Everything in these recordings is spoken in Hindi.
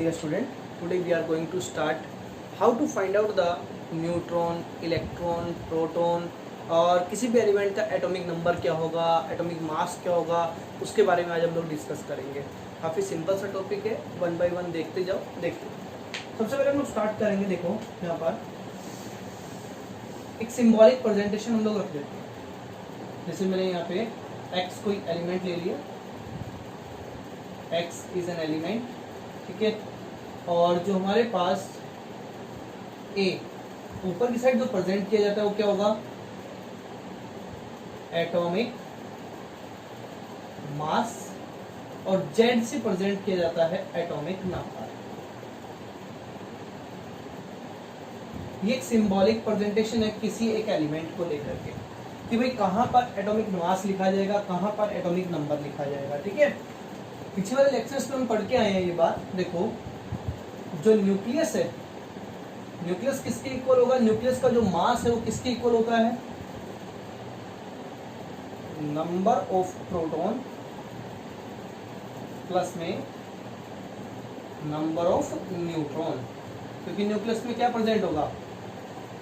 dear student, today we are going to start how to find out the neutron, electron, proton और किसी भी एलिमेंट का एटॉमिक नंबर क्या होगा, एटॉमिक मास क्या होगा, उसके बारे में आज हम लोग डिस्कस करेंगे। काफ़ी सिंपल सा टॉपिक है, वन बाय वन देखते जाओ। सबसे पहले हम लोग स्टार्ट करेंगे। देखो यहाँ पर एक सिंबॉलिक प्रेजेंटेशन हम लोग रख देते हैं। जैसे मैंने यहाँ पे x कोई एलिमेंट ले लिया, x इज एन एलिमेंट, ठीक है। और जो हमारे पास a ऊपर की साइड जो प्रेजेंट किया जाता है वो क्या होगा, एटॉमिक मास, और z से प्रेजेंट किया जाता है एटॉमिक नंबर। ये एक सिंबॉलिक प्रेजेंटेशन है किसी एक एलिमेंट को लेकर के कि भाई कहाँ पर एटॉमिक मास लिखा जाएगा, कहाँ पर एटॉमिक नंबर लिखा जाएगा, ठीक है। पिछले वाले लेक्चर्स में हम पढ़ के आए हैं ये बात। देखो जो न्यूक्लियस है, न्यूक्लियस किसके इक्वल होगा, न्यूक्लियस का जो मास है वो किसके इक्वल होता है, नंबर ऑफ प्रोटॉन प्लस में नंबर ऑफ न्यूट्रॉन, क्योंकि न्यूक्लियस में क्या प्रेजेंट होगा,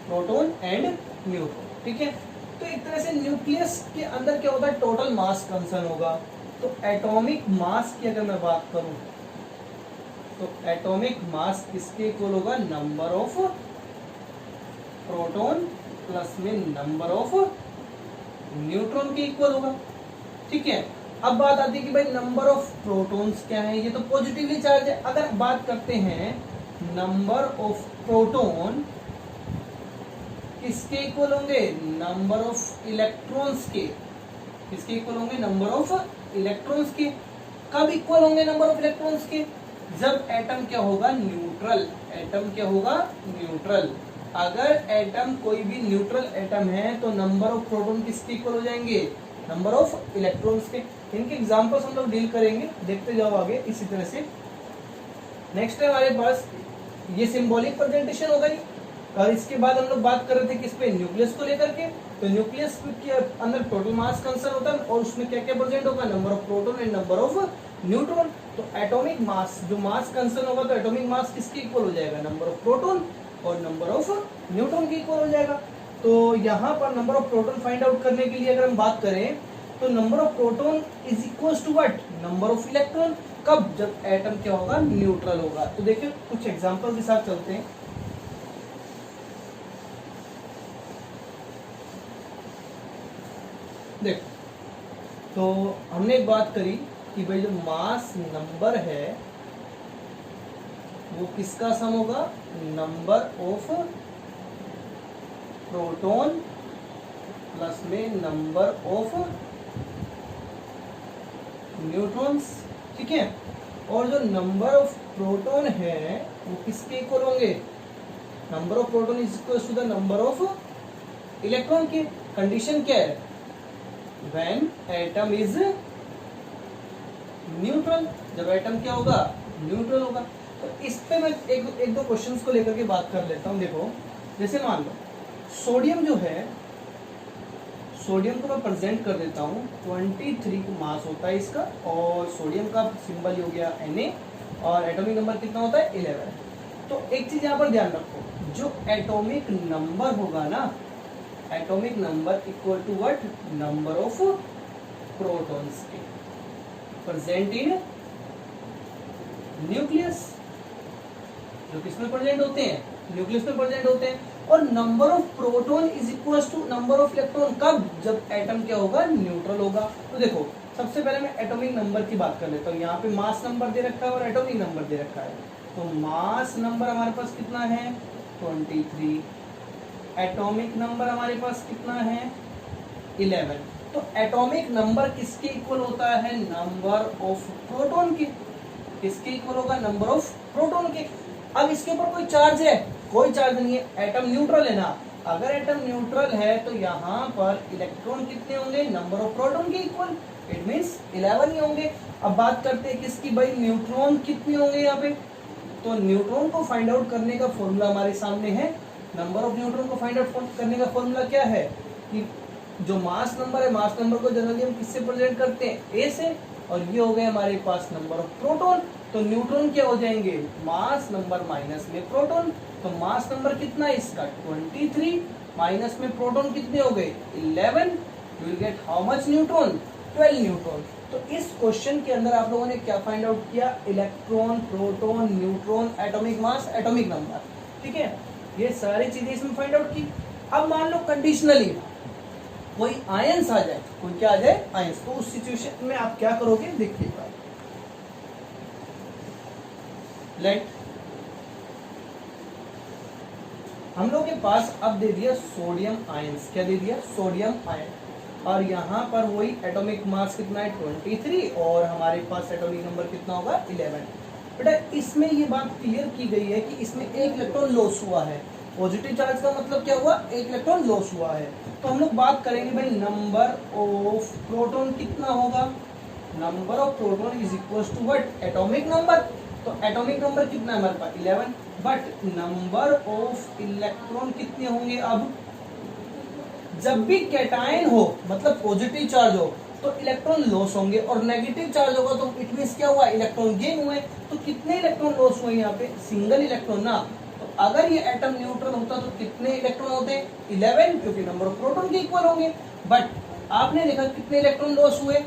प्रोटॉन एंड न्यूट्रॉन, ठीक है। तो एक तरह से न्यूक्लियस के अंदर क्या होता है, टोटल मास कंसर्न होगा। तो एटॉमिक मास की अगर मैं बात करूं तो एटॉमिक मास किसके इक्वल होगा, नंबर ऑफ प्रोटॉन प्लस में नंबर ऑफ न्यूट्रॉन के इक्वल होगा, ठीक है। अब बात आती है कि भाई नंबर ऑफ प्रोटॉन्स क्या है, ये तो पॉजिटिवली चार्ज है। अगर बात करते हैं नंबर ऑफ प्रोटॉन किसके इक्वल होंगे, नंबर ऑफ इलेक्ट्रॉन्स के। किसके इक्वल होंगे, नंबर ऑफ इलेक्ट्रॉन्स के। कब इक्वल होंगे नंबर ऑफ इलेक्ट्रॉन्स के, जब एटम क्या होगा, न्यूट्रल। एटम क्या होगा, न्यूट्रल। अगर एटम कोई भी न्यूट्रल एटम है तो नंबर ऑफ प्रोटॉन किसके इक्वल हो जाएंगे, नंबर ऑफ इलेक्ट्रॉन्स के। इनके एग्जांपल्स हम लोग डील करेंगे, देखते जाओ आगे इसी तरह से। नेक्स्ट है हमारे पास ये सिंबॉलिक प्रेजेंटेशन हो गई, और इसके बाद हम लोग बात कर रहे थे किस पे, न्यूक्लियस को लेकर के। तो न्यूक्लियस के अंदर टोटल मास कंसर्न होता है और उसमें क्या क्या प्रेजेंट होगा, number of proton and number of neutron. तो एटॉमिक मास, जो मास कंसर्न होगा तो एटॉमिक मास किसके इक्वल हो जाएगा, नंबर ऑफ प्रोटॉन और नंबर ऑफ न्यूट्रॉन के इक्वल हो जाएगा। तो यहाँ पर number of proton find out करने के लिए अगर हम बात करें तो number of proton is equal to what, number of electron. कब, जब एटम क्या होगा, न्यूट्रल होगा। तो देखिए कुछ एग्जांपल के साथ चलते हैं। देखो तो हमने एक बात करी कि भाई जो मास नंबर है वो किसका सम होगा, नंबर ऑफ प्रोटॉन प्लस में नंबर ऑफ न्यूट्रॉन्स, ठीक है। और जो नंबर ऑफ प्रोटॉन है वो किसके इक्वल होंगे, number of proton is equal to the number of electron की। कंडीशन क्या है, when atom is neutral, जब एटम क्या होगा, न्यूट्रल होगा। तो इस पे मैं एक दो क्वेश्चंस को लेकर के बात कर लेता हूँ। देखो जैसे मान लो सोडियम जो है, सोडियम को मैं प्रेजेंट कर देता हूँ, 23 मास होता है इसका, और सोडियम का सिंबल हो गया Na, और एटॉमिक नंबर कितना होता है, 11। तो एक चीज यहाँ पर ध्यान रखो, जो एटॉमिक नंबर होगा ना, atomic number equal to what, number of protons के प्रेजेंट इन न्यूक्लियस, जो किसमें प्रेजेंट होते हैं, न्यूक्लियस में प्रेजेंट होते हैं। और number of proton is equal to number of electron, कब, जब एटम क्या होगा, न्यूट्रल होगा। तो देखो सबसे पहले मैं एटॉमिक नंबर की बात कर लेता हूँ। यहाँ पे मास नंबर दे रखा है और एटॉमिक नंबर दे रखा है। तो मास नंबर हमारे पास कितना है, 23। एटॉमिक नंबर हमारे पास कितना है, 11। तो एटॉमिक नंबर किसके इक्वल होता है, नंबर ऑफ प्रोटॉन के। किसके इक्वल होगा, नंबर ऑफ प्रोटॉन के। अब इसके ऊपर कोई चार्ज है, कोई चार्ज नहीं है, एटम न्यूट्रल है ना। अगर एटम न्यूट्रल है तो यहाँ पर इलेक्ट्रॉन कितने होंगे, नंबर ऑफ प्रोटॉन के इक्वल, इट मींस 11 ही होंगे। अब बात करते हैं किसकी, भाई न्यूट्रॉन कितने होंगे यहाँ पे। तो न्यूट्रॉन को फाइंड आउट करने का फॉर्मूला हमारे सामने है। नंबर ऑफ न्यूट्रॉन को फाइंड आउट करने का फॉर्मूला क्या है कि जो मास नंबर है, मास नंबर को जनरली हम किससे प्रेजेंट करते हैं, ए से, और ये हो गए हमारे पास नंबर ऑफ प्रोटॉन। तो न्यूट्रॉन क्या हो जाएंगे, मास नंबर माइनस में प्रोटॉन। तो मास नंबर कितना है इसका 23, माइनस में प्रोटॉन कितने हो गए 11, you will get how much neutron 12 neutron. तो इस क्वेश्चन के अंदर आप लोगों ने क्या फाइंड आउट किया, electron, proton, neutron, atomic mass, atomic number, ठीक है, ये सारी चीजें इसमें फाइंड आउट की। अब मान लो कंडीशनली कोई आयंस आ जाए, कोई क्या आ जाए आयंस, तो उस सिचुएशन में आप क्या करोगे देखिएगा। लेट हम लोग के पास अब दे दिया सोडियम आयंस, क्या दे दिया सोडियम आयन, और यहाँ पर वही एटॉमिक मास कितना है 23 और हमारे पास एटॉमिक नंबर कितना होगा 11। बेटा इसमें ये बात क्लियर की गई है कि इसमें एक इलेक्ट्रॉन लॉस हुआ है, पॉजिटिव चार्ज का मतलब क्या हुआ, एक इलेक्ट्रॉन लॉस हुआ है। तो हम लोग बात करेंगे भाई नंबर ऑफ प्रोटॉन कितना होगा, number of proton is equal to what, atomic number. तो एटॉमिक नंबर कितना है हमारे पास 11, बट नंबर ऑफ इलेक्ट्रॉन कितने होंगे। अब जब भी कैटायन हो मतलब पॉजिटिव चार्ज हो तो इलेक्ट्रॉन लॉस होंगे, और नेगेटिव चार्ज होगा तो इट मींस क्या हुआ, इलेक्ट्रॉन गेन हुए। तो कितने इलेक्ट्रॉन लॉस हुए यहाँ पे, सिंगल इलेक्ट्रॉन ना। तो अगर ये एटम न्यूट्रल होता तो कितने इलेक्ट्रॉन होते 11, क्योंकि नंबर ऑफ प्रोटॉन के इक्वल होंगे। बट आपने देखा कितने इलेक्ट्रॉन लॉस हुए,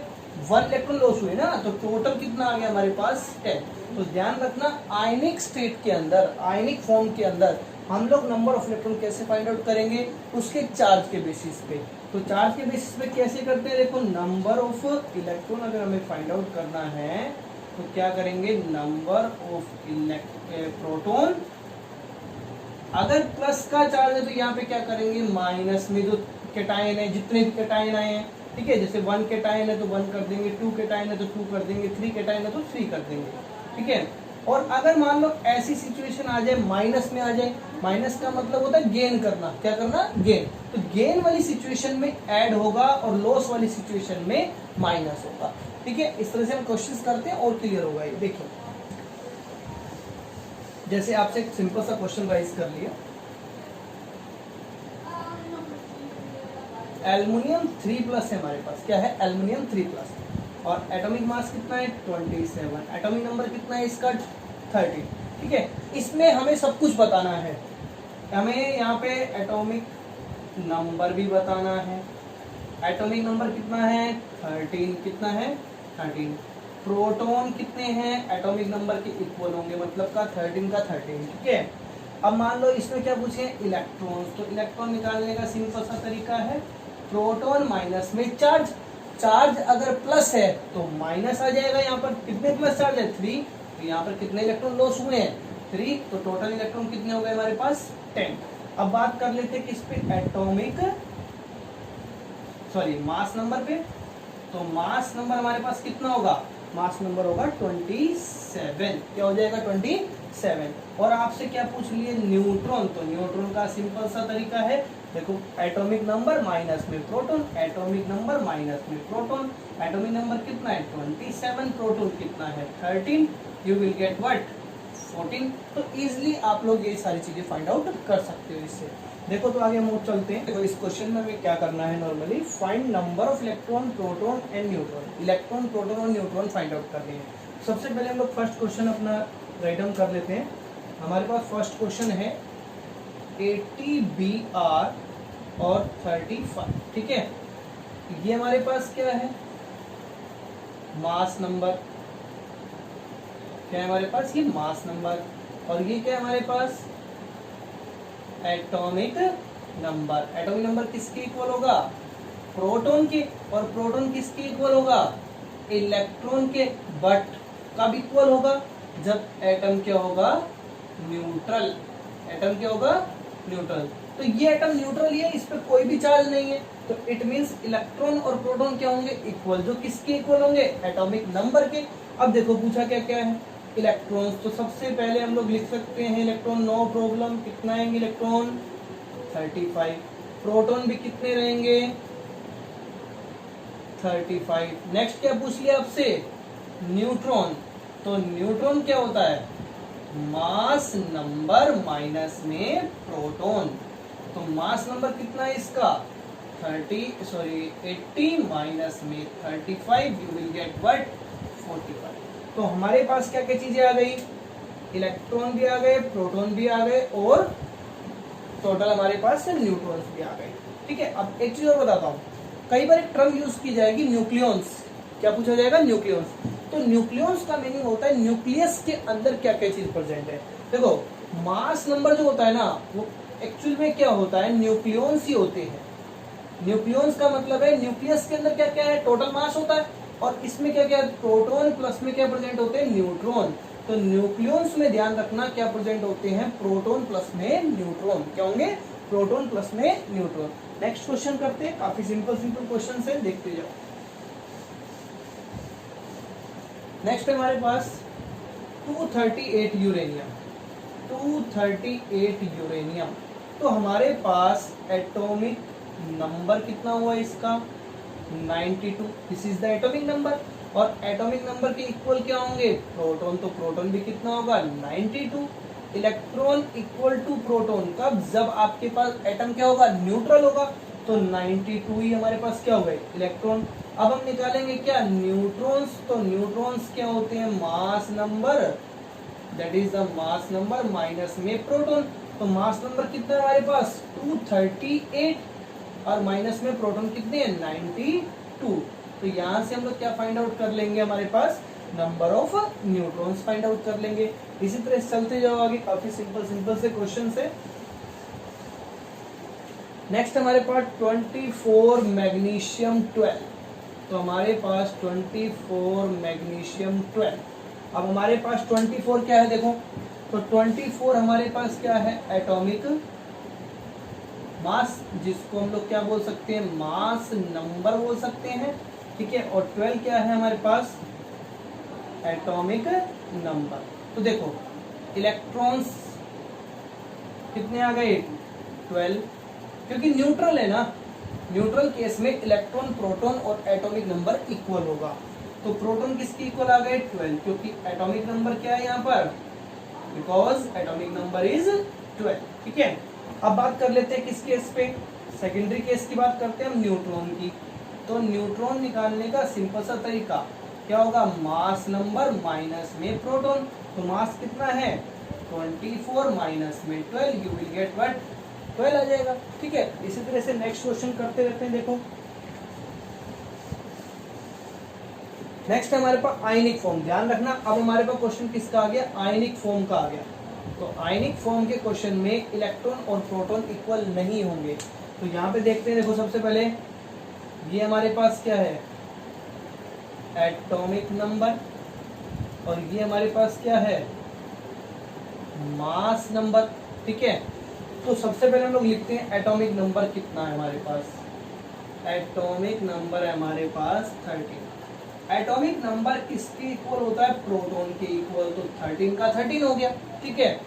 1 इलेक्ट्रॉन लॉस हुए ना, तो टोटल कितना आ गया हमारे पास 10। तो ध्यान रखना आयनिक स्टेट के अंदर, आयनिक फॉर्म के अंदर हम लोग नंबर ऑफ इलेक्ट्रॉन कैसे फाइंड आउट करेंगे, उसके चार्ज के बेसिस पे। तो चार्ज के बेसिस पे कैसे करते हैं, देखो नंबर ऑफ इलेक्ट्रॉन अगर हमें फाइंड आउट करना है तो क्या करेंगे, नंबर ऑफ प्रोटॉन, अगर प्लस का चार्ज है तो यहाँ पे क्या करेंगे, माइनस में जो कैटायन है, जितने भी कैटायन आए हैं, ठीक है, जैसे 1 कैटायन है तो 1 कर देंगे, 2 कैटायन है तो 2 कर देंगे, 3 कैटायन है तो 3 कर देंगे, ठीक है। और अगर मान लो ऐसी सिचुएशन आ जाए माइनस में आ जाए, माइनस का मतलब होता है गेन करना, क्या करना, गेन। तो गेन वाली सिचुएशन में ऐड होगा और लॉस वाली सिचुएशन में माइनस होगा, ठीक है। इस तरह से हम कोशिश करते हैं और क्लियर होगा ये। देखिए जैसे आपसे एक सिंपल सा क्वेश्चन राइज कर लिया, एल्युमिनियम 3+ है हमारे पास, क्या है एल्युमिनियम 3+, और एटॉमिक मास कितना है 27, एटॉमिक नंबर कितना है इसका 30, ठीक है। इसमें हमें सब कुछ बताना है, हमें यहाँ पे एटॉमिक नंबर भी बताना है, एटॉमिक नंबर कितना है 13, कितना है 13, प्रोटॉन कितने हैं एटॉमिक नंबर के इक्वल होंगे, मतलब का 13 का 13, ठीक है। अब मान लो इसमें क्या पूछे इलेक्ट्रॉन, तो इलेक्ट्रॉन निकालने का सिंपल सा तरीका है, प्रोटॉन माइनस में चार्ज, चार्ज अगर प्लस है तो माइनस आ जाएगा, यहाँ पर कितने प्लस चार्ज है 3, तो यहाँ पर कितने इलेक्ट्रॉन लॉस हुए हैं 3, तो टोटल इलेक्ट्रॉन कितने हो गए हमारे पास 10। अब बात कर लेते हैं किस पे, एटॉमिक सॉरी मास नंबर पे। तो मास नंबर हमारे पास कितना होगा, मास नंबर होगा 27, क्या हो जाएगा 27। और आपसे क्या पूछ लिए न्यूट्रॉन, तो न्यूट्रॉन का सिंपल सा तरीका है, देखो एटॉमिक नंबर माइनस में प्रोटॉन, एटॉमिक नंबर माइनस में प्रोटॉन, एटॉमिक नंबर कितना है 27, प्रोटॉन कितना है 13, यू विल गेट व्हाट 14। तो इजिली आप लोग ये सारी चीजें फाइंड आउट कर सकते हो इससे। देखो तो आगे हम और चलते हैं। देखो इस क्वेश्चन में हमें क्या करना है, normally find number of electron, proton and neutron, electron, proton और न्यूट्रॉन फाइंड आउट करने हैं। सबसे पहले हम लोग फर्स्ट क्वेश्चन अपना राइट डाउन कर लेते हैं। हमारे पास फर्स्ट क्वेश्चन है 80 Br और 35, ठीक है। ये हमारे पास क्या है, मास नंबर, क्या है हमारे पास, ये मास नंबर, और ये क्या है हमारे पास एटॉमिक नंबर। एटॉमिक नंबर किसके इक्वल होगा, प्रोटॉन के, और प्रोटॉन किसके इक्वल होगा, इलेक्ट्रॉन के, बट कब इक्वल होगा, जब एटम क्या होगा न्यूट्रल, एटम क्या होगा न्यूट्रल। तो ये एटम न्यूट्रल है, इस पर कोई भी चार्ज नहीं है, तो इट मींस इलेक्ट्रॉन और प्रोटॉन क्या होंगे इक्वल, जो किसके इक्वल होंगे एटॉमिक नंबर के। अब देखो पूछा क्या क्या है इलेक्ट्रॉन्स, तो सबसे पहले हम लोग लिख सकते हैं इलेक्ट्रॉन, नो प्रॉब्लम, कितना आएंगे इलेक्ट्रॉन 35, प्रोटॉन भी कितने रहेंगे 35। नेक्स्ट क्या पूछ लिया आपसे न्यूट्रॉन, तो न्यूट्रॉन क्या होता है मास नंबर माइनस में प्रोटॉन, तो मास नंबर कितना है इसका 80 माइनस में 35, यू विल गेट व्हाट 45। तो हमारे पास क्या क्या चीजें आ गई, इलेक्ट्रॉन भी आ गए, प्रोटॉन भी आ गए और टोटल हमारे पास न्यूट्रॉन्स भी आ गए। ठीक है, अब एक चीज और बताता हूँ, कई बार एक टर्म यूज की जाएगी न्यूक्लियॉन्स। क्या पूछा जाएगा, न्यूक्लियॉन्स। तो न्यूक्लियॉन्स का मीनिंग होता है न्यूक्लियस के अंदर क्या क्या चीज प्रेजेंट है। देखो मास नंबर जो होता है ना, वो एक्चुअल में क्या होता है, न्यूक्लियॉन्स ही होते हैं। न्यूक्लियॉन्स का मतलब है न्यूक्लियस के अंदर क्या क्या है, टोटल मास होता है, और इसमें क्या क्या है, प्रोटॉन प्लस में क्या प्रेजेंट होते हैं, न्यूट्रॉन। तो न्यूक्लियॉन्स में ध्यान रखना क्या प्रेजेंट होते हैं, प्रोटॉन प्लस में न्यूट्रॉन। क्या होंगे, प्रोटॉन प्लस में न्यूट्रॉन। नेक्स्ट क्वेश्चन करते हैं, काफी सिंपल सिंपल क्वेश्चन है, देखते जाओ। नेक्स्ट है हमारे पास 238 यूरेनियम। 238 यूरेनियम। तो हमारे पास एटॉमिक नंबर कितना हुआ इसका, 92। This is the atomic number. और एटॉमिक नंबर के इक्वल क्या होंगे, प्रोटॉन। तो प्रोटॉन भी कितना होगा, 92। इलेक्ट्रॉन इक्वल टू प्रोटॉन कब, जब आपके पास एटम क्या होगा, न्यूट्रल होगा। तो 92 ही हमारे पास क्या हो गए, इलेक्ट्रॉन। अब हम निकालेंगे क्या, न्यूट्रॉन्स। तो न्यूट्रॉन्स क्या होते हैं, mass number, that is the mass number minus में प्रोटॉन। तो मास नंबर कितना है हमारे पास, 238, और माइनस में प्रोटॉन कितने हैं, 92। तो यहां से हम लोग क्या फाइंड आउट कर लेंगे, हमारे पास number of neutrons find out कर लेंगे। इसी तरह चलते जाओ आगे, काफी सिंपल सिंपल से क्वेश्चन है। नेक्स्ट हमारे पास 24 मैग्नीशियम 12। तो हमारे पास 24 मैग्नीशियम 12। अब हमारे पास 24 क्या है, देखो तो 24 हमारे पास क्या है, एटॉमिक मास, जिसको हम लोग क्या बोल सकते हैं, मास नंबर बोल सकते हैं। ठीक है, और 12 क्या है हमारे पास, एटॉमिक नंबर। तो देखो इलेक्ट्रॉन्स कितने आ गए, 12, क्योंकि न्यूट्रल है ना। न्यूट्रल केस में इलेक्ट्रॉन, प्रोटॉन और एटॉमिक नंबर इक्वल होगा। तो प्रोटॉन किसके इक्वल आ गए, 12, क्योंकि एटॉमिक नंबर क्या है यहाँ पर, बिकॉज एटॉमिक नंबर इज 12। ठीक है, अब बात कर लेते हैं किस केस पे, सेकेंडरी केस की बात करते हैं हम, न्यूट्रॉन की। तो न्यूट्रॉन निकालने का सिंपल सा तरीका क्या होगा, मास नंबर माइनस में प्रोटॉन। तो मास कितना है, 24 माइनस में 12, यू विल गेट व्हाट, 12 आ जाएगा। ठीक है, इसी तरह से नेक्स्ट क्वेश्चन करते रहते हैं। देखो नेक्स्ट हमारे पास आयनिक फॉर्म, ध्यान रखना। अब हमारे पास क्वेश्चन किसका आ गया, आयनिक फॉर्म का आ गया। तो आयनिक फॉर्म के क्वेश्चन में इलेक्ट्रॉन और प्रोटॉन इक्वल नहीं होंगे। तो यहाँ पे देखते हैं, देखो सबसे पहले ये हमारे पास क्या है, एटॉमिक नंबर, और ये हमारे पास क्या है, मास नंबर। ठीक है, तो सबसे पहले हम लोग लिखते हैं एटॉमिक नंबर कितना है हमारे पास, एटॉमिक नंबर है हमारे पास 13। एटॉमिक नंबर किसके इक्वल होता है, प्रोटॉन के इक्वल। तो 13 का 13 हो गया। ठीक है,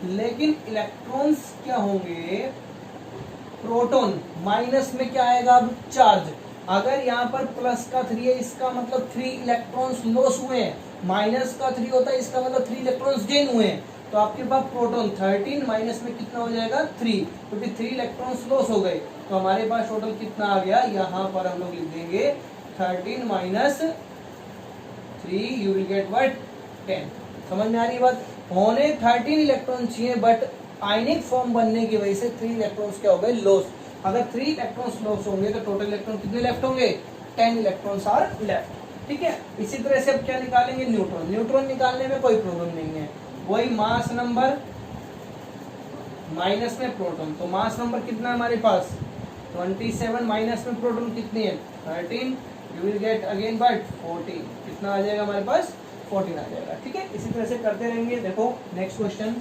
लेकिन इलेक्ट्रॉन्स क्या होंगे, प्रोटॉन माइनस में क्या आएगा, अब चार्ज। अगर यहाँ पर प्लस का 3 है, इसका मतलब 3 इलेक्ट्रॉन्स लॉस हुए हैं। माइनस का 3 होता है, इसका मतलब 3 इलेक्ट्रॉन्स गेन हुए हैं। तो आपके पास प्रोटॉन 13 माइनस में कितना हो जाएगा, 3, क्योंकि 3 इलेक्ट्रॉन्स लॉस हो गए। तो हमारे पास टोटल कितना आ गया, यहाँ पर हम लोग लिख देंगे 13 minus 3, you will get what, 10। समझ में आ रही बात, होने 13 इलेक्ट्रॉन चाहिए, बट आयनिक फॉर्म बनने की वजह से 3 इलेक्ट्रॉन्स क्या हो गए, लॉस। अगर 3 इलेक्ट्रॉन्स लॉस होंगे तो टोटल इलेक्ट्रॉन कितने लेफ्ट होंगे, 10 इलेक्ट्रॉन्स आर लेफ्ट। ठीक है, इसी तरह से अब क्या निकालेंगे, न्यूट्रॉन। न्यूट्रॉन निकालने में कोई प्रॉब्लम नहीं है, वही मास नंबर माइनस में प्रोटॉन। तो मास नंबर कितना है हमारे पास, 27, माइनस में प्रोटॉन कितनी है, 13, you will get again but 14। कितना आ जाएगा हमारे पास, 14 आ जाएगा। ठीक है, इसी तरह से करते रहेंगे। देखो नेक्स्ट क्वेश्चन,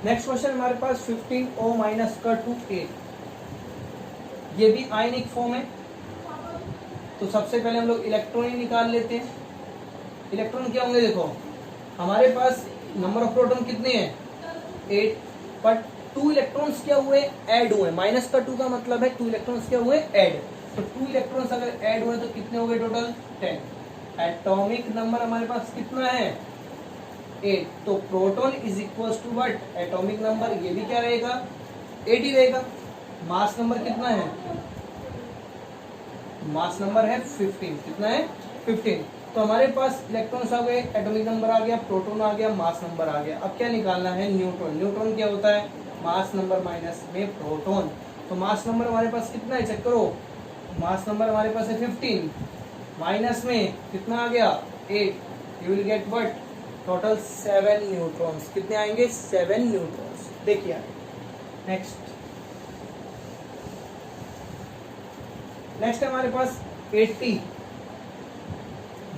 नेक्स्ट क्वेश्चन हमारे पास 15O माइनस का 2A। ये भी आयनिक फॉर्म है। तो सबसे पहले हम लोग इलेक्ट्रॉन ही निकाल लेते हैं। इलेक्ट्रॉन क्या होंगे, देखो हमारे पास नंबर ऑफ प्रोटॉन कितने हैं, 8, बट 2 इलेक्ट्रॉन्स क्या हुए, ऐड हुए। माइनस का 2 का मतलब है 2 इलेक्ट्रॉन्स क्या हुए, ऐड। तो 2 इलेक्ट्रॉन्स अगर ऐड हुए तो कितने हो गए टोटल, 10। एटॉमिक नंबर हमारे पास कितना है, 8। तो proton is equal to what, atomic number, ये भी क्या रहेगा, 8 ही रहेगा। मास नंबर कितना है, मास नंबर है 15। कितना है, 15। तो हमारे पास इलेक्ट्रॉन्स आ गए, एटॉमिक नंबर आ गया, प्रोटॉन आ गया, मास नंबर आ गया। अब क्या निकालना है? न्यूट्रॉन। न्यूट्रॉन क्या होता है? मास नंबर माइनस में प्रोटॉन। तो मास नंबर हमारे पास कितना है, चेक करो। मास नंबर हमारे पास है 15, माइनस में कितना आ गया 8, you will get what? Total 7 neutrons. कितने आएंगे? 7 न्यूट्रॉन्स। देखिए नेक्स्ट है हमारे पास 80,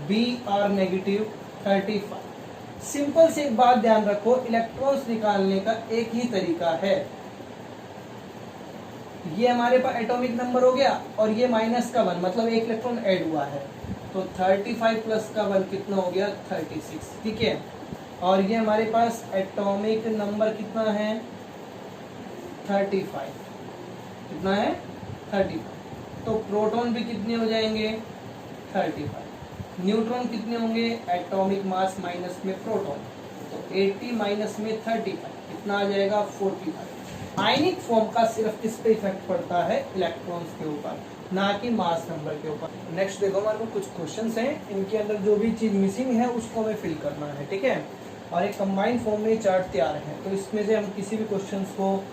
Br नेगेटिव 35। सिंपल से एक बात ध्यान रखो, इलेक्ट्रॉन्स निकालने का एक ही तरीका है। ये हमारे पास एटॉमिक नंबर हो गया और ये माइनस का 1, मतलब एक इलेक्ट्रॉन ऐड हुआ है। तो 35 प्लस का 1 कितना हो गया? 36, ठीक है। और ये हमारे पास एटॉमिक नंबर कितना है? 35। कितना है? 35। तो प्रोटॉन भी कितने हो जाएंगे? 35। न्यूट्रॉन कितने होंगे? एटॉमिक मास माइनस में प्रोटॉन, तो 80 माइनस में 35 कितना आ जाएगा? 45। आयनिक फॉर्म का सिर्फ किस पे इफेक्ट पड़ता है? इलेक्ट्रॉन्स के ऊपर, ना कि मास नंबर के ऊपर। नेक्स्ट देखो हमारे पास कुछ क्वेश्चंस हैं, इनके अंदर जो भी चीज मिसिंग है उसको हमें फिल करना है, ठीक है। और एक कंबाइंड फॉर्म में चार्ट तैयार है, तो इसमें से हम किसी भी क्वेश्चंस को,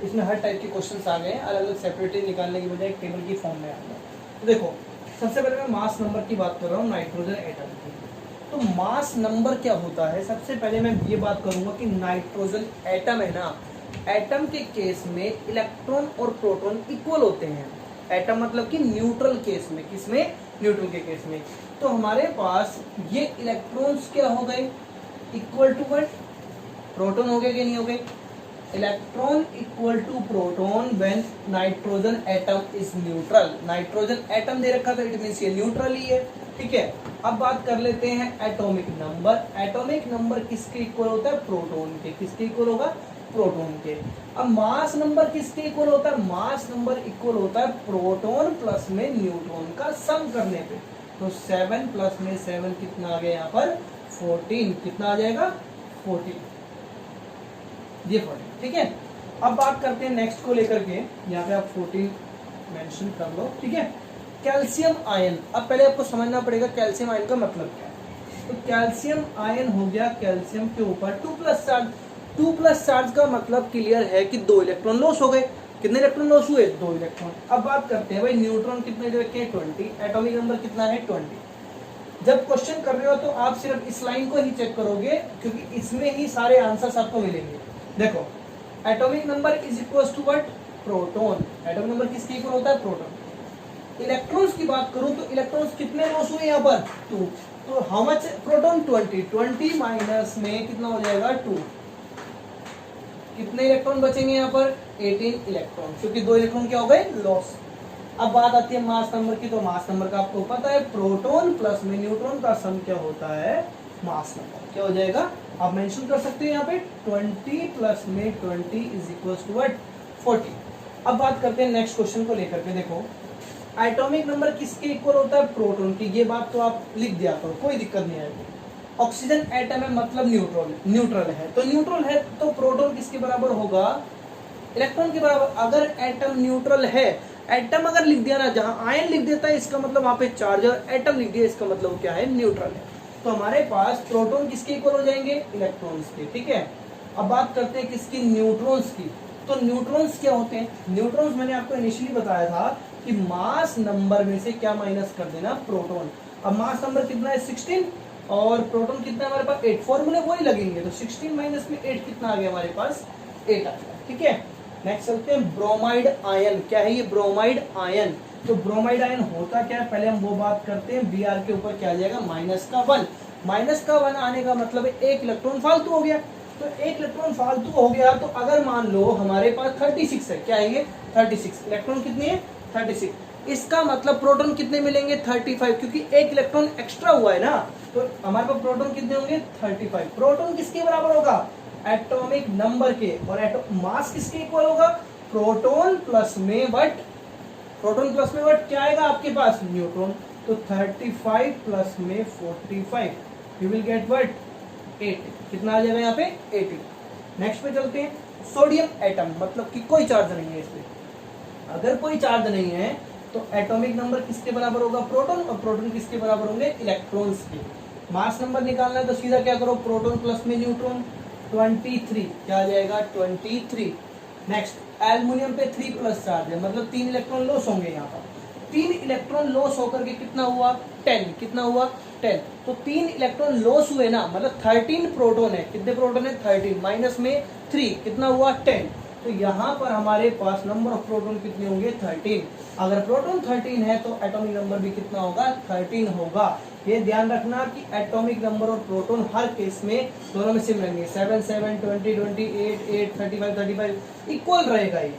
इसमें हर टाइप के क्वेश्चंस आ गए हैं, अलग अलग सेपरेटली निकालने की बजाय एक टेबल की फॉर्म में आ गया। तो देखो सबसे पहले मैं मास नंबर की बात कर रहा हूँ, नाइट्रोजन एटम की। तो मास नंबर क्या होता है? सबसे पहले मैं ये बात करूंगा कि नाइट्रोजन एटम है ना, एटम के केस में इलेक्ट्रॉन और प्रोटॉन इक्वल होते हैं। एटम मतलब कि न्यूट्रल केस में, किसमें? न्यूट्रल के केस में। तो हमारे पास ये इलेक्ट्रॉन्स क्या हो गए? Equal to what? प्रोटॉन हो गए कि नहीं हो गए? Electron equal to proton when nitrogen atom is neutral. Nitrogen atom दे रखा था, इट मींस ये न्यूट्रल ही है, ठीक है। अब बात कर लेते हैं एटॉमिक नंबर। एटॉमिक नंबर किसके इक्वल होता है? प्रोटॉन के। किसके इक्वल होगा? प्रोटॉन के। अब मास नंबर किसके इक्वल होता है? मास नंबर इक्वल होता है प्रोटॉन प्लस में न्यूट्रॉन का सम करने पे। तो 7 प्लस में 7 कितना आ गया यहाँ पर? 14। कितना आ जाएगा? 14, ये 14, ठीक है। अब बात करते हैं नेक्स्ट को लेकर के, यहाँ पे आप 14 मेंशन कर लो, ठीक है। Calcium ion. अब पहले आपको समझना पड़ेगा कैल्शियम आयन का मतलब क्या है। तो कैल्शियम आयन हो गया कैल्शियम के ऊपर 2+ चार्ज। 2+ चार्ज का मतलब क्लियर है कि 2 इलेक्ट्रॉन लॉस हो गए। कितने इलेक्ट्रॉन लॉस हुए? 2 इलेक्ट्रॉन। अब बात करते हैं भाई न्यूट्रॉन कितने दे रखे हैं? 20। एटॉमिक नंबर कितना है? 20। जब क्वेश्चन कर रहे हो तो आप सिर्फ इस लाइन को ही चेक करोगे, क्योंकि इसमें ही सारे आंसर्स आपको मिलेंगे। देखो atomic number is equal to what? Proton. Atomic number किसके इक्वल होता है? प्रोटॉन। इलेक्ट्रॉन्स की बात करूं तो इलेक्ट्रॉन्स कितने लॉस हुए यहाँ पर? 2। तो हाउ मच? प्रोटॉन 20। 20 माइनस में कितना हो जाएगा? 2। कितने इलेक्ट्रॉन बचेंगे यहाँ पर? 18 इलेक्ट्रॉन, क्योंकि 2 इलेक्ट्रॉन क्या हो गए? लॉस। अब बात आती है मास नंबर की। तो मास नंबर का आपको पता है, प्रोटॉन प्लस में न्यूट्रॉन का सम क्या होता है? मास नंबर। क्या हो जाएगा? आप मेंशन कर सकते हैं यहाँ पे 20 प्लस में 20 इज इक्वल टू व्हाट? 40। अब बात करते हैं नेक्स्ट क्वेश्चन को लेकर के। देखो एटॉमिक नंबर किसके इक्वल होता है? प्रोटॉन की। ये बात तो आप लिख दिया करो, कोई दिक्कत नहीं आएगी। ऑक्सीजन एटम है मतलब न्यूट्रल है। तो न्यूट्रल है तो प्रोटॉन किसके बराबर होगा? इलेक्ट्रॉन के बराबर। अगर एटम न्यूट्रल है, एटम अगर लिख दिया ना, जहां आयन लिख देता है इसका मतलब वहां पे चार्ज, और एटम लिख दिया इसका मतलब क्या है? न्यूट्रल है। तो हमारे पास प्रोटॉन किसके इक्वल हो जाएंगे? इलेक्ट्रॉन्स के, ठीक है। अब बात करते हैं किसकी? न्यूट्रॉन्स की। तो न्यूट्रॉन्स क्या होते हैं? न्यूट्रॉन्स मैंने आपको इनिशियली बताया था कि मास नंबर में से क्या माइनस कर देना? प्रोटॉन। अब मास नंबर कितना है? 16, और प्रोटॉन कितना है हमारे पास? 8। फॉर्मूले वही लगेंगे। तो 16 माइनस में 8 कितना आ गया हमारे पास? 8 आ गया, ठीक है। नेक्स्ट चलते हैं ब्रोमाइड आयन। क्या है ये? Bromide ion. तो ब्रोमाइड आयन होता क्या है? पहले हम वो बात करते हैं। Br के ऊपर क्या आ जाएगा? -1। -1 आने का मतलब एक इलेक्ट्रॉन फालतू हो गया। तो एक इलेक्ट्रॉन फालतू हो गया, तो अगर मान लो हमारे पास 36 है, क्या है ये? 36। इलेक्ट्रॉन कितने हैं? 36। इसका मतलब प्रोटॉन कितने मिलेंगे? 35, क्योंकि एक इलेक्ट्रॉन एक्स्ट्रा हुआ है ना। तो हमारे पास प्रोटॉन कितने होंगे? 35। प्रोटॉन किसके बराबर होगा? एटॉमिक नंबर के। और मास किसके इक्वल होगा? प्रोटॉन प्लस में व्हाट? प्रोटॉन प्लस में व्हाट क्या आएगा आपके पास? न्यूट्रॉन। तो 35 प्लस में 45, यू विल गेट व्हाट? 80। कितना आ जाएगा यहाँ पे? 80। नेक्स्ट पे चलते हैं। सोडियम एटम, मतलब कि कोई चार्ज नहीं है इसमें। अगर कोई चार्ज नहीं है तो एटॉमिक नंबर किसके बराबर होगा, प्रोटॉन, और प्रोटॉन किसके बराबर होंगे, इलेक्ट्रॉन्स के। मास नंबर निकालना है तो सीधा क्या करो, प्रोटॉन प्लस में न्यूट्रॉन, 23, क्या आ जाएगा 23। नेक्स्ट एल्युमिनियम पे 3 प्लस चार्ज है, मतलब 3 इलेक्ट्रॉन लॉस होंगे यहाँ पर। 3 इलेक्ट्रॉन लॉस होकर के कितना हुआ, 10, कितना हुआ 10। तो 3 इलेक्ट्रॉन लॉस हुए ना, मतलब 13 प्रोटॉन है, कितने प्रोटॉन है 13, माइनस में 3 कितना हुआ 10। तो यहाँ पर हमारे पास नंबर ऑफ प्रोटॉन कितने होंगे 13। अगर प्रोटॉन 13 है तो एटॉमिक नंबर भी कितना होगा 13 होगा। ये ध्यान रखना कि एटॉमिक नंबर और प्रोटॉन हर केस में दोनों में सेम रहेंगे, 7 7 20 28 8 35 35 इक्वल रहेगा ये।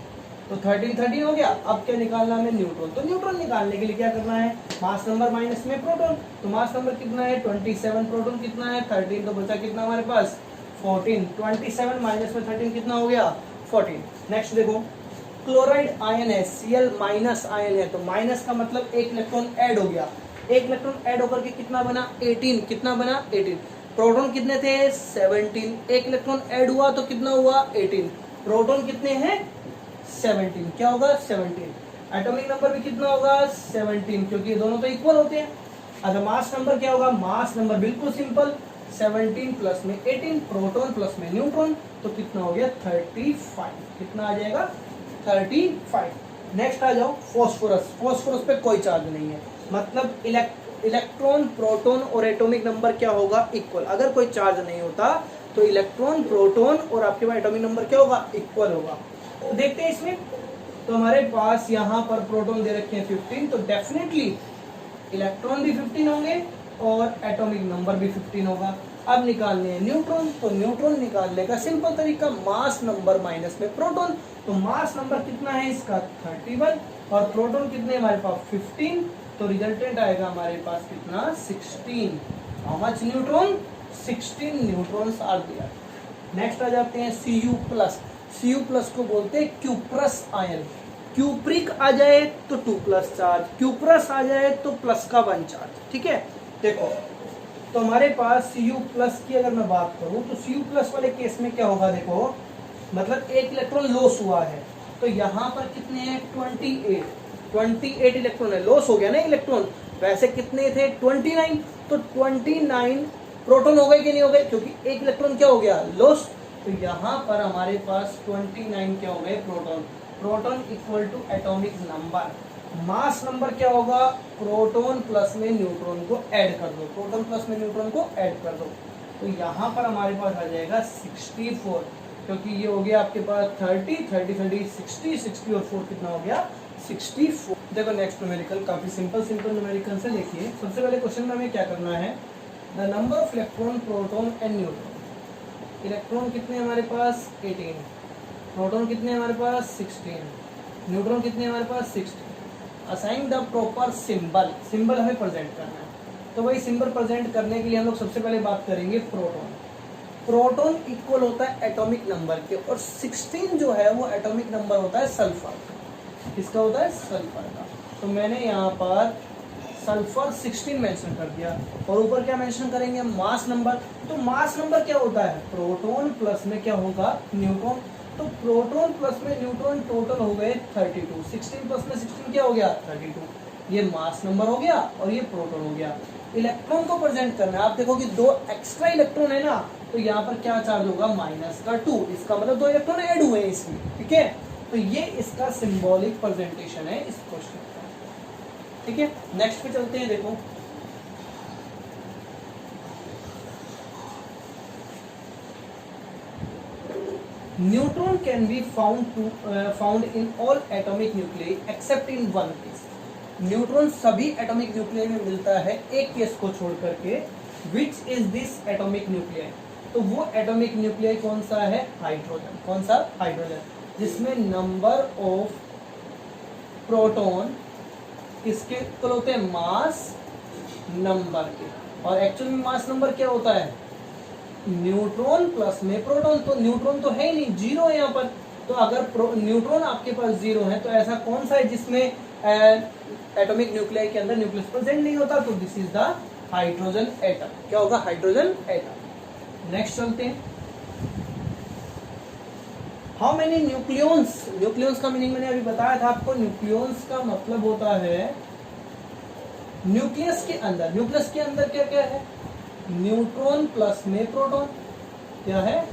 तो 13 13 हो गया। अब क्या निकालना है, न्यूट्रॉन। तो न्यूट्रॉन निकालने के लिए क्या करना है, मास नंबर माइनस में प्रोटॉन। तो मास नंबर कितना है 27, प्रोटॉन कितना है 13, तो बचा कितना हमारे पास 14। 27 माइनस में 13 कितना हो गया 14। नेक्स्ट देखो, क्लोराइड आयन है, Cl माइनस आयन है, तो माइनस का मतलब एक इलेक्ट्रॉन ऐड हो गया। एक इलेक्ट्रॉन ऐड होकर के कितना बना 18, कितना बना 18। प्रोटॉन कितने थे 17, एक इलेक्ट्रॉन ऐड हुआ तो कितना हुआ 18। प्रोटॉन कितने हैं 17, क्या होगा 17। एटॉमिक नंबर भी कितना होगा 17, क्योंकि ये दोनों तो इक्वल होते हैं। अच्छा मास नंबर क्या होगा, मास नंबर बिल्कुल सिंपल, 17 प्लस में 18, प्रोटॉन प्लस में न्यूट्रॉन, तो कितना हो गया 35, कितना आ जाएगा 35। नेक्स्ट आ जाओ फॉस्फोरस। फॉस्फोरस पे कोई चार्ज नहीं है, मतलब इलेक्ट्रॉन प्रोटॉन और एटॉमिक नंबर क्या होगा इक्वल। अगर कोई चार्ज नहीं होता तो इलेक्ट्रॉन प्रोटॉन और आपके पास एटॉमिक नंबर क्या होगा इक्वल होगा। तो देखते हैं इसमें, तो हमारे पास यहाँ पर प्रोटॉन दे रखे हैं 15, तो डेफिनेटली इलेक्ट्रॉन भी 15 होंगे और एटॉमिक नंबर भी 15 होगा। अब निकालने हैं न्यूट्रॉन। तो न्यूट्रॉन निकालने का सिंपल तरीका, मास नंबर माइनस में प्रोटॉन। तो मास नंबर कितना है इसका 31 और प्रोटॉन कितने हमारे पास 15, तो रिजल्टेंट आएगा हमारे पास कितना 16। How much neutron 16 neutrons are there. Next आ जाते हैं Cu प्लस। Cu प्लस को बोलते हैं क्यूप्रस आयन। क्यूप्रिक आ जाए तो 2 प्लस चार्ज, क्यूप्रस आ जाए तो प्लस का 1 चार्ज, ठीक है। देखो तो हमारे पास Cu प्लस की अगर मैं बात करूं तो Cu प्लस वाले केस में क्या होगा, देखो मतलब एक इलेक्ट्रॉन लॉस हुआ है, तो यहाँ पर कितने हैं 28 इलेक्ट्रॉन है, लॉस हो गया ना इलेक्ट्रॉन। वैसे कितने थे 29, तो 29 प्रोटॉन हो गए कि नहीं हो गए, क्योंकि एक इलेक्ट्रॉन क्या हो गया लॉस। तो यहाँ पर हमारे पास 29 क्या हो गए proton. Proton equal to atomic number. Mass number क्या होगा, प्रोटॉन प्लस में न्यूट्रॉन को ऐड कर दो, प्रोटॉन प्लस में न्यूट्रॉन को ऐड कर दो, तो यहाँ पर हमारे पास आ जाएगा 64, क्योंकि ये हो गया आपके पास 30 30 30 60 60 और 4 कितना हो गया 64। देखो नेक्स्ट न्यूमेरिकल काफी सिंपल न्यूमेरिकल से। देखिए सबसे पहले क्वेश्चन में हमें क्या करना है, the number of electron proton and neutron. Electron कितने हमारे पास 18, प्रोटॉन कितने हमारे पास 16, न्यूट्रॉन कितने हमारे पास 60। Assign the proper symbol. Symbol हमें प्रेजेंट करना है, तो वही सिंबल प्रेजेंट करने के लिए हम लोग सबसे पहले बात करेंगे प्रोटॉन। प्रोटॉन इक्वल होता है एटॉमिक नंबर के, और 16 जो है वो एटॉमिक नंबर होता है सल्फर। किसका होता है सल्फर का। तो मैंने यहाँ पर सल्फर 16 मेंशन कर दिया, और ऊपर क्या मेंशन करेंगे मास नंबर। तो मास नंबर क्या होता है, प्रोटॉन प्लस में क्या होगा न्यूट्रॉन। तो प्रोटॉन प्लस में न्यूट्रॉन टोटल हो गए 32, 16 प्लस में 16 क्या हो गया 32। ये मास नंबर हो गया और ये प्रोटॉन हो गया। इलेक्ट्रॉन को प्रेजेंट करना है, आप देखो कि 2 एक्स्ट्रा इलेक्ट्रॉन है ना, तो यहाँ पर क्या चार्ज होगा -2, इसका मतलब 2 इलेक्ट्रॉन ऐड हुए हैं इसमें, ठीक है। तो ये इसका सिंबॉलिक प्रेजेंटेशन है इस क्वेश्चन का, ठीक है। नेक्स्ट पे चलते हैं। देखो neutron can be found in all atomic nuclei accept in one case. Neutron सभी एटॉमिक न्यूक्लियाई में मिलता है, एक केस को छोड़ करके। Which is this atomic nuclei, तो वो एटॉमिक न्यूक्लियाई कौन सा है हाइड्रोजन। कौन सा हाइड्रोजन, जिसमें नंबर ऑफ प्रोटॉन किसके इक्वल होते हैं मास नंबर के, और एक्चुअल में मास नंबर क्या होता है न्यूट्रॉन प्लस में प्रोटॉन। तो न्यूट्रॉन तो है ही नहीं, 0 है यहाँ पर। तो अगर न्यूट्रॉन आपके पास 0 है तो ऐसा कौन सा है जिसमें एटॉमिक न्यूक्लियाई के अंदर न्यूक्लियस प्रेजेंट नहीं होता, तो this is the hydrogen atom. क्या होगा हाइड्रोजन एटम। नेक्स्ट चलते हैं, हाउ मेनी न्यूक्लियॉन्स, न्यूक्लियॉन्स का मीनिंग मैंने अभी बताया था आपको, न्यूक्लियॉन्स का मतलब होता है न्यूक्लियस के अंदर, न्यूक्लियस के अंदर क्या क्या है, न्यूट्रॉन प्लस में प्रोटॉन, क्या है,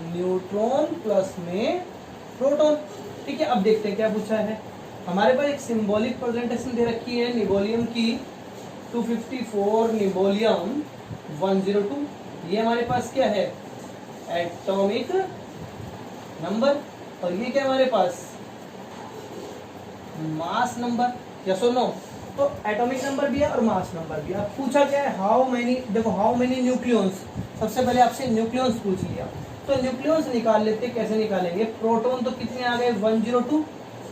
न्यूट्रॉन प्लस में प्रोटॉन। ठीक है, अब देखते हैं क्या पूछा है। हमारे पास एक सिंबॉलिक प्रेजेंटेशन दे रखी है निबोलियम की 254 निबोलियम 102, ये हमारे पास क्या है, एटॉमिक नंबर, और ये क्या हमारे पास, मास नंबर, यस और नो। तो एटॉमिक नंबर भी है और मास नंबर भी है। अब पूछा क्या है, हाउ मेनी, देखो हाउ मेनी न्यूक्लियॉन्स, सबसे पहले आपसे न्यूक्लियॉन्स पूछ लिया, तो न्यूक्लियॉन्स निकाल लेते, कैसे निकालेंगे, प्रोटॉन तो कितने आ गए 102,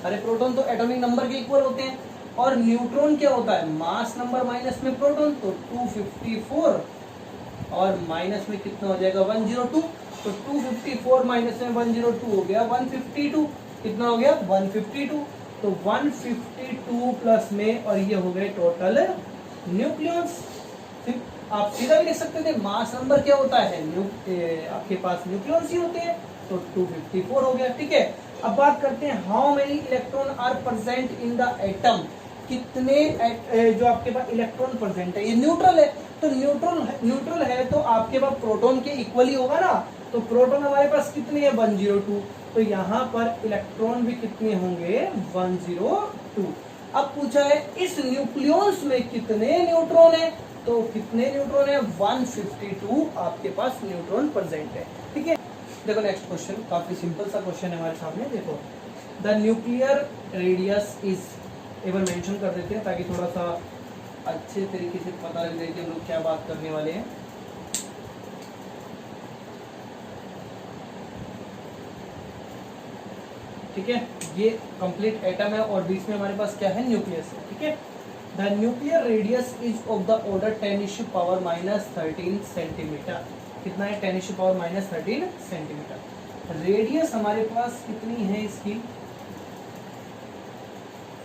अरे प्रोटॉन तो एटॉमिक नंबर के इक्वल होते हैं, और न्यूट्रॉन क्या होता है, मास नंबर माइनस में प्रोटॉन, तो 254 और माइनस में कितना हो जाएगा 102, तो 254 माइनस में 102 हो गया 152, कितना हो गया 152, तो 152 प्लस में, और ये हो गए टोटल न्यूक्लियॉन्स। आप सीधा भी लिख सकते थे, मास नंबर क्या होता है, आपके पास न्यूक्लियॉन्स ही होते हैं, तो 254 हो गया। ठीक है, अब बात करते हैं how many electron are present in the atom, कितने जो आपके पास इलेक्ट्रॉन प्रेजेंट है, ये न्यूट्रल है, तो न्यूट्रल है तो आपके पास प्रोटॉन के इक्वल ही होगा ना, तो प्रोटॉन हमारे पास कितने हैं 102, तो यहाँ पर इलेक्ट्रॉन भी कितने होंगे 102। अब पूछा है इस न्यूक्लियॉन्स में कितने न्यूट्रॉन है, तो कितने न्यूट्रॉन है 152 आपके पास न्यूट्रॉन प्रेजेंट है। ठीक है, देखो नेक्स्ट क्वेश्चन, काफी सिंपल सा क्वेश्चन है हमारे सामने, देखो द न्यूक्लियर रेडियस इज, एक बार मेंशन कर देते हैं ताकि थोड़ा सा अच्छे तरीके से पता लग जाए कि हम लोग क्या बात करने वाले हैं। ठीक है, ये कंप्लीट एटम है और बीच में हमारे पास क्या है, न्यूक्लियस है। ठीक है, the nuclear radius is of the order 10⁻⁻13 centimetre, कितना है 10⁻⁻13 सेंटीमीटर। रेडियस हमारे पास कितनी है इसकी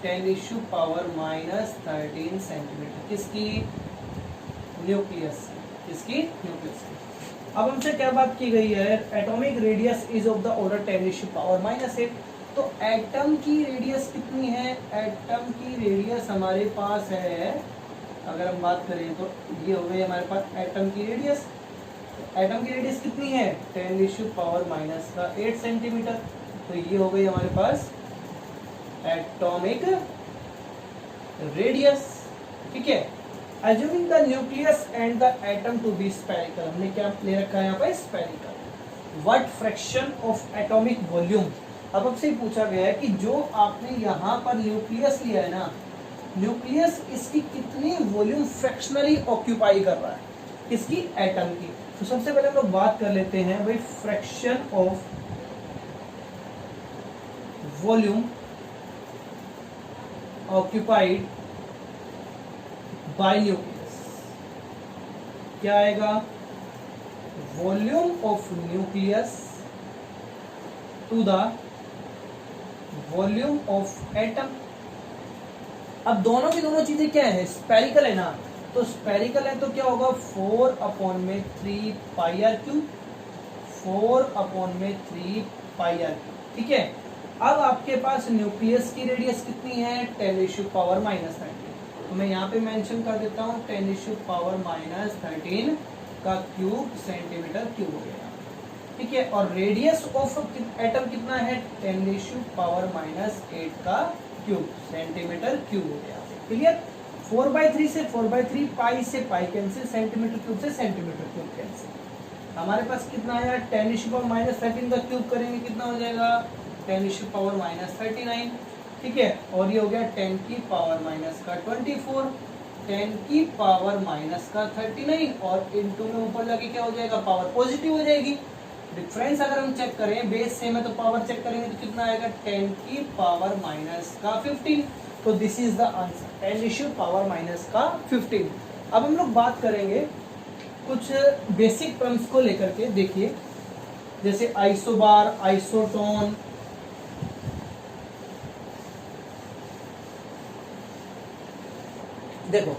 10⁻⁻13 सेंटीमीटर, किसकी, न्यूक्लियस, किसकी, न्यूक्लियस की। अब हमसे क्या बात की गई है, atomic radius is of the order 10⁻⁻8, तो एटम की रेडियस कितनी है, एटम की रेडियस हमारे पास है, अगर हम बात करें तो ये हो गई हमारे पास एटम की रेडियस, एटम की रेडियस कितनी है 10⁻⁻8 सेंटीमीटर, तो ये हो गई हमारे पास एटॉमिक रेडियस। ठीक है, assuming the nucleus and the atom to be spherical, हमने क्या ले रखा है यहाँ पे spherical, what fraction of atomic volume, अब आपसे पूछा गया है कि जो आपने यहाँ पर न्यूक्लियस लिया है ना, न्यूक्लियस इसकी कितनी वॉल्यूम फ्रैक्शनली ऑक्यूपाई कर रहा है, किसकी, एटम की। तो सबसे पहले हम लोग बात कर लेते हैं भाई fraction of volume occupied by nucleus, क्या आएगा, volume of nucleus to the volume of atom. अब दोनों की दोनों चीजें क्या है, स्पेरिकल है ना, तो स्पेरिकल है तो क्या होगा 4/3 πr³, 4/3 πr³। ठीक है, अब आपके पास न्यूक्लियस की रेडियस कितनी है 10⁻⁻13, तो मैं यहाँ पे मेंशन कर देता हूँ 10⁻⁻13 का क्यूब सेंटीमीटर क्यूब हो गया। ठीक है, और रेडियस ऑफ एटम कितना है 10⁻⁻8 का क्यूब सेंटीमीटर क्यूब हो गया। क्लियर, 4/3 से 4/3, पाई से पाई कैंसिल, सेंटीमीटर क्यूब से सेंटीमीटर क्यूब कैंसिल। हमारे पास कितना आया 10⁻⁻13 का क्यूब करेंगे कितना हो जाएगा 10⁻⁻39। ठीक है, और ये हो गया 10⁻⁻24, 10⁻⁻39 और इनटू में ऊपर जाके क्या हो जाएगा, पावर पॉजिटिव हो जाएगी। डिफरेंस अगर हम चेक करें, बेस सेम है तो पावर चेक करेंगे तो कितना आएगा 10⁻⁻15। तो दिस इज द आंसर 10⁻⁻15। अब हम लोग बात करेंगे कुछ बेसिक टर्म्स को लेकर के, देखिए जैसे आइसोबार, आइसोटोन, देखो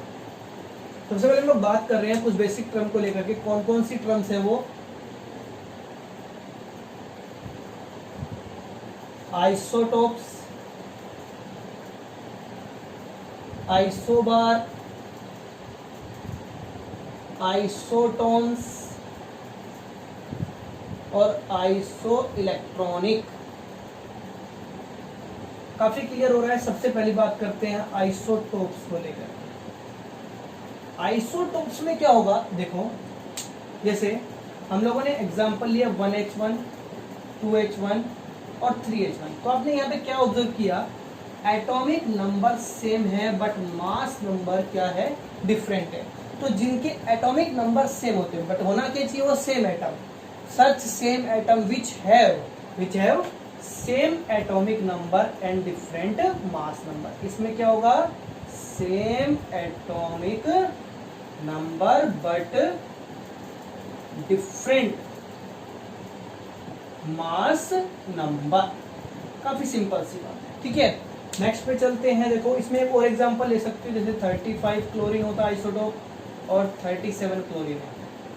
सबसे पहले हम लोग बात कर रहे हैं कुछ बेसिक टर्म को लेकर के, कौन कौन सी टर्म्स है वो, आइसोटोप्स, आइसोबार, आइसोटोन्स और आइसो इलेक्ट्रॉनिक। काफी क्लियर हो रहा है। सबसे पहली बात करते हैं आइसोटोप्स को लेकर। आइसोटोप्स में क्या होगा, देखो जैसे हम लोगों ने एग्जांपल लिया 1H1, 2H1 और 3H1। तो आपने यहाँ पे क्या ऑब्जर्व किया, एटॉमिक नंबर सेम है बट मास नंबर क्या है, डिफरेंट है। तो जिनके एटॉमिक नंबर सेम होते हैं बट होना क्या चाहिए, वो same atom, such same atom which have same atomic number and different mass number. इसमें क्या होगा, same atomic number but different mass number. काफी सिंपल सी बात है, ठीक है। नेक्स्ट पे चलते हैं। देखो इसमें एक और एग्जांपल ले सकते हो, जैसे 35 क्लोरीन होता है आइसोटोप और 37 क्लोरीन है,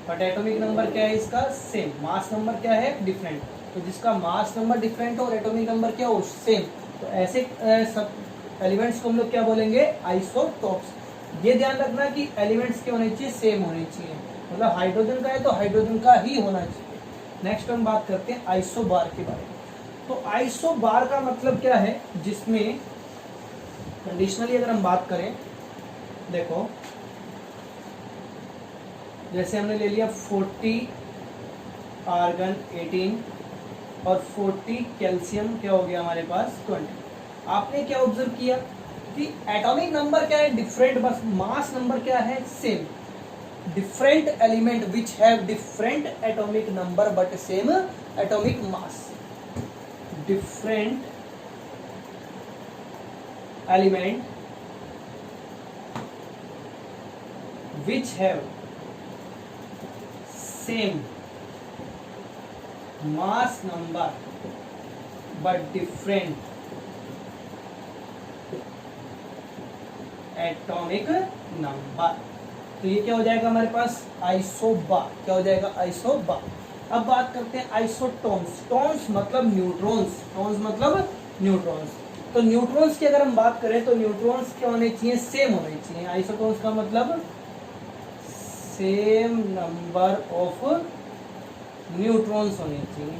बट एटॉमिक नंबर क्या है इसका, सेम, मास नंबर क्या है, डिफरेंट। तो जिसका मास नंबर डिफरेंट हो और एटॉमिक नंबर क्या हो, सेम, तो ऐसे सब एलिमेंट्स को हम लोग क्या बोलेंगे, आइसोटोप्स। ये ध्यान रखना कि एलिमेंट्स के होने चाहिए, सेम होने चाहिए, मतलब हाइड्रोजन का है तो हाइड्रोजन का ही होना चाहिए। नेक्स्ट हम बात करते हैं आइसोबार के बारे में। तो आइसोबार का मतलब क्या है, जिसमें कंडीशनली अगर हम बात करें, देखो जैसे हमने ले लिया 40 आर्गन 18 और 40 कैल्शियम क्या हो गया हमारे पास 20। आपने क्या ऑब्जर्व किया कि एटॉमिक नंबर क्या है, डिफरेंट, बस मास नंबर क्या है, same. Different element which have different atomic number but same atomic mass. Different element which have same mass number but different atomic number. तो ये क्या हो जाएगा हमारे पास, आइसोबार। क्या हो जाएगा, आइसोबार। अब बात करते हैं आइसोटोन्स। टोन्स मतलब न्यूट्रॉन्स, टोन्स मतलब न्यूट्रॉन्स। तो न्यूट्रॉन्स की अगर हम बात करें तो न्यूट्रॉन्स क्या होने चाहिए, सेम होने चाहिए। आइसोटोन्स का मतलब सेम नंबर ऑफ न्यूट्रॉन्स होने चाहिए।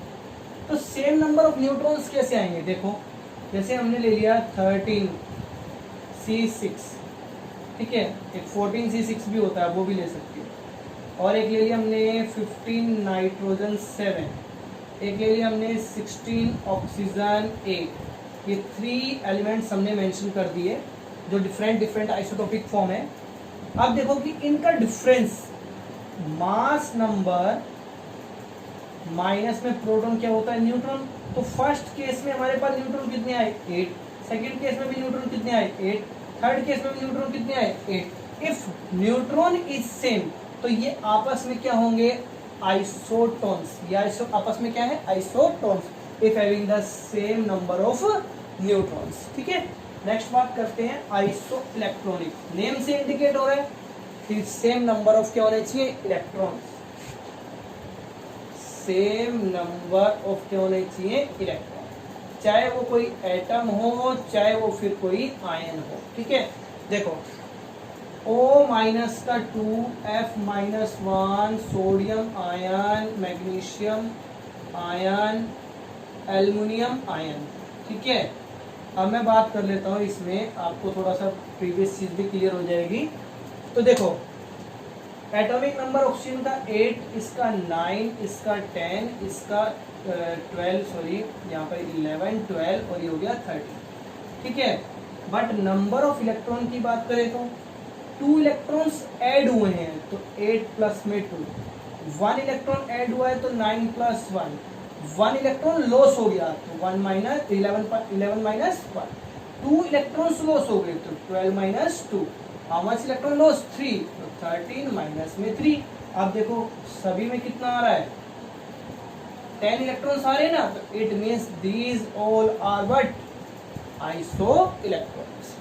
तो सेम नंबर ऑफ न्यूट्रॉन्स कैसे आएंगे, देखो जैसे हमने ले लिया 13C6, ठीक है, एक 14C6 भी होता है, वो भी ले सकते हो। और एक ले लिया हमने 15 नाइट्रोजन 7, एक ले लिया हमने 16 ऑक्सीजन 8। ये 3 एलिमेंट्स हमने मेंशन कर दिए जो डिफरेंट आइसोटोपिक फॉर्म है। अब देखो कि इनका डिफरेंस मास नंबर माइनस में प्रोटॉन क्या होता है, न्यूट्रॉन। तो फर्स्ट केस में हमारे पास न्यूट्रॉन कितने आए, 8। सेकेंड केस में भी न्यूट्रॉन कितने आए, 8। थर्ड केस में भी न्यूट्रॉन कितने आए, 8। इफ न्यूट्रॉन इज सेम तो ये आपस में क्या होंगे, आइसोटोन्स। ये आपस में क्या है, isotones, if having the same number of neutrons, ठीक है। नेक्स्ट बात करते हैं आइसो इलेक्ट्रॉनिक। नेम से इंडिकेट हो रहा है कि सेम नंबर ऑफ क्या होने चाहिए, इलेक्ट्रॉन्स। सेम नंबर ऑफ क्या होने चाहिए, इलेक्ट्रॉन, चाहे वो कोई एटम हो चाहे वो फिर कोई आयन हो, ठीक है। देखो O माइनस का 2, F minus 1, sodium ion, magnesium ion, aluminium ion, ठीक है। अब मैं बात कर लेता हूँ इसमें, आपको थोड़ा सा प्रीवियस चीज भी क्लियर हो जाएगी। तो देखो एटॉमिक नंबर ऑक्सीजन का 8, इसका 9, इसका 10, इसका 12, सॉरी यहाँ पर 11, 12 और ये हो गया 13, ठीक है। बट नंबर ऑफ इलेक्ट्रॉन की बात करें तो 2 इलेक्ट्रॉन्स ऐड हुए हैं, तो 8 प्लस में 2, 1 इलेक्ट्रॉन ऐड हुआ है तो 9 प्लस 1, 1 इलेक्ट्रॉन लॉस हो गया तो 1 माइनस 11 माइनस 1, 2 इलेक्ट्रॉन्स लॉस हो गए तो 12 minus 2, how much electron loss, 3, तो 13 माइनस में 3। अब देखो सभी में कितना आ रहा है, 10 इलेक्ट्रॉन्स आ रहे हैं ना, तो it means these all are what, iso electrons.